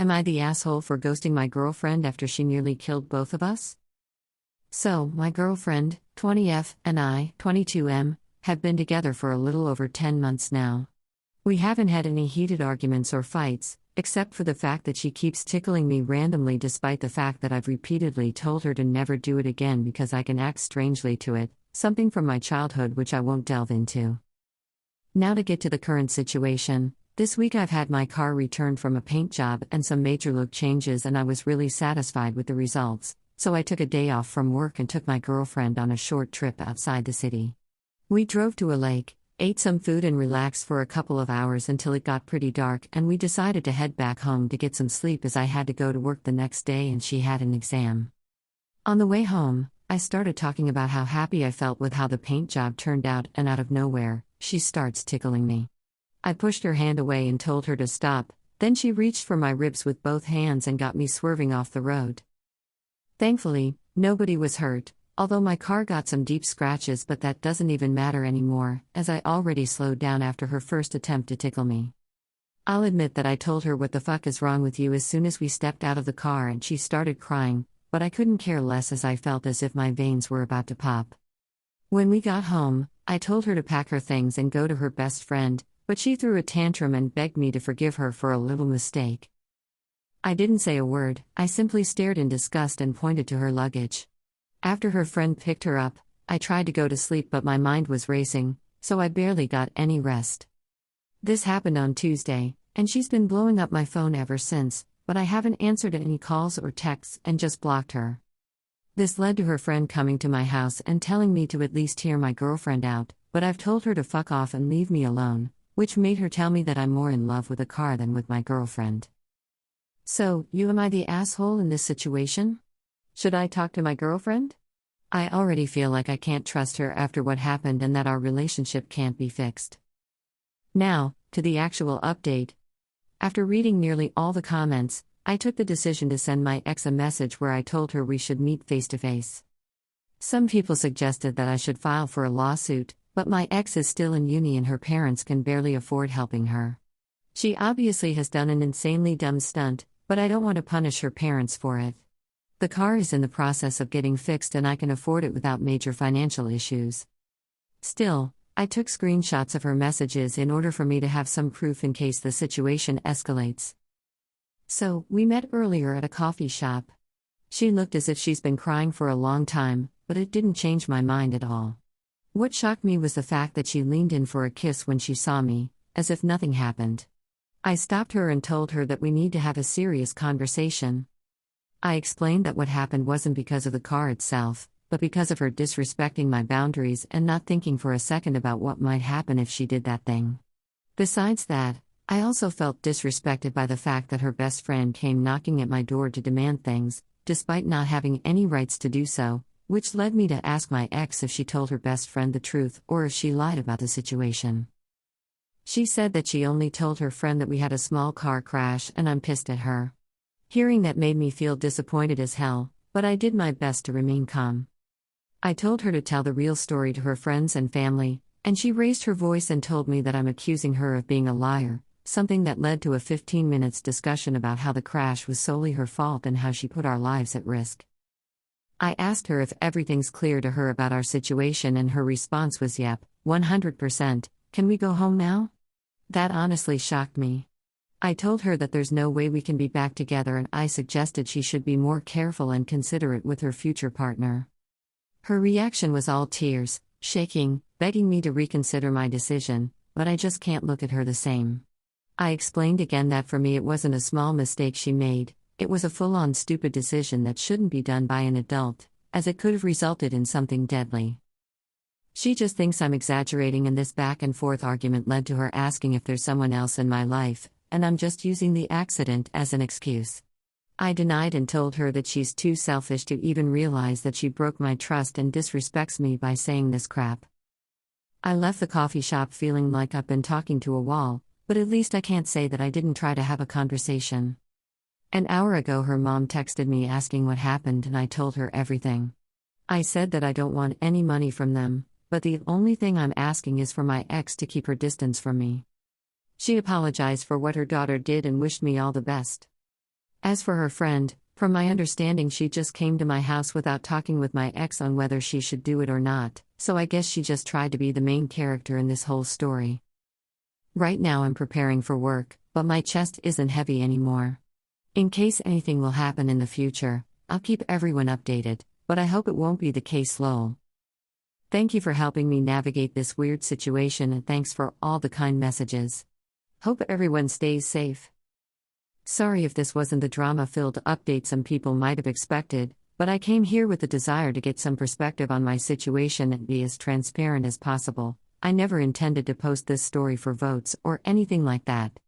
Am I the asshole for ghosting my girlfriend after she nearly killed both of us? So, my girlfriend, 20F, and I, 22M, have been together for a little over 10 months now. We haven't had any heated arguments or fights, except for the fact that she keeps tickling me randomly despite the fact that I've repeatedly told her to never do it again because I can act strangely to it, something from my childhood which I won't delve into. Now to get to the current situation. This week I've had my car returned from a paint job and some major look changes, and I was really satisfied with the results, so I took a day off from work and took my girlfriend on a short trip outside the city. We drove to a lake, ate some food and relaxed for a couple of hours until it got pretty dark, and we decided to head back home to get some sleep as I had to go to work the next day and she had an exam. On the way home, I started talking about how happy I felt with how the paint job turned out, and out of nowhere, she starts tickling me. I pushed her hand away and told her to stop, then she reached for my ribs with both hands and got me swerving off the road. Thankfully, nobody was hurt, although my car got some deep scratches, but that doesn't even matter anymore, as I already slowed down after her first attempt to tickle me. I'll admit that I told her what the fuck is wrong with you as soon as we stepped out of the car and she started crying, but I couldn't care less as I felt as if my veins were about to pop. When we got home, I told her to pack her things and go to her best friend, but she threw a tantrum and begged me to forgive her for a little mistake. I didn't say a word, I simply stared in disgust and pointed to her luggage. After her friend picked her up, I tried to go to sleep but my mind was racing, so I barely got any rest. This happened on Tuesday, and she's been blowing up my phone ever since, but I haven't answered any calls or texts and just blocked her. This led to her friend coming to my house and telling me to at least hear my girlfriend out, but I've told her to fuck off and leave me alone, which made her tell me that I'm more in love with a car than with my girlfriend. So, am I the asshole in this situation? Should I talk to my girlfriend? I already feel like I can't trust her after what happened and that our relationship can't be fixed. Now, to the actual update. After reading nearly all the comments, I took the decision to send my ex a message where I told her we should meet face to face. Some people suggested that I should file for a lawsuit, but my ex is still in uni and her parents can barely afford helping her. She obviously has done an insanely dumb stunt, but I don't want to punish her parents for it. The car is in the process of getting fixed and I can afford it without major financial issues. Still, I took screenshots of her messages in order for me to have some proof in case the situation escalates. So, we met earlier at a coffee shop. She looked as if she's been crying for a long time, but it didn't change my mind at all. What shocked me was the fact that she leaned in for a kiss when she saw me, as if nothing happened. I stopped her and told her that we need to have a serious conversation. I explained that what happened wasn't because of the car itself, but because of her disrespecting my boundaries and not thinking for a second about what might happen if she did that thing. Besides that, I also felt disrespected by the fact that her best friend came knocking at my door to demand things, despite not having any rights to do so, which led me to ask my ex if she told her best friend the truth or if she lied about the situation. She said that she only told her friend that we had a small car crash, and I'm pissed at her. Hearing that made me feel disappointed as hell, but I did my best to remain calm. I told her to tell the real story to her friends and family, and she raised her voice and told me that I'm accusing her of being a liar, something that led to a 15 minutes discussion about how the crash was solely her fault and how she put our lives at risk. I asked her if everything's clear to her about our situation and her response was yep, 100%, can we go home now? That honestly shocked me. I told her that there's no way we can be back together and I suggested she should be more careful and considerate with her future partner. Her reaction was all tears, shaking, begging me to reconsider my decision, but I just can't look at her the same. I explained again that for me it wasn't a small mistake she made, it was a full-on stupid decision that shouldn't be done by an adult, as it could have resulted in something deadly. She just thinks I'm exaggerating, and this back-and-forth argument led to her asking if there's someone else in my life, and I'm just using the accident as an excuse. I denied and told her that she's too selfish to even realize that she broke my trust and disrespects me by saying this crap. I left the coffee shop feeling like I've been talking to a wall, but at least I can't say that I didn't try to have a conversation. An hour ago her mom texted me asking what happened and I told her everything. I said that I don't want any money from them, but the only thing I'm asking is for my ex to keep her distance from me. She apologized for what her daughter did and wished me all the best. As for her friend, from my understanding, she just came to my house without talking with my ex on whether she should do it or not, so I guess she just tried to be the main character in this whole story. Right now I'm preparing for work, but my chest isn't heavy anymore. In case anything will happen in the future, I'll keep everyone updated, but I hope it won't be the case, lol. Thank you for helping me navigate this weird situation, and thanks for all the kind messages. Hope everyone stays safe. Sorry if this wasn't the drama-filled update some people might have expected, but I came here with the desire to get some perspective on my situation and be as transparent as possible. I never intended to post this story for votes or anything like that.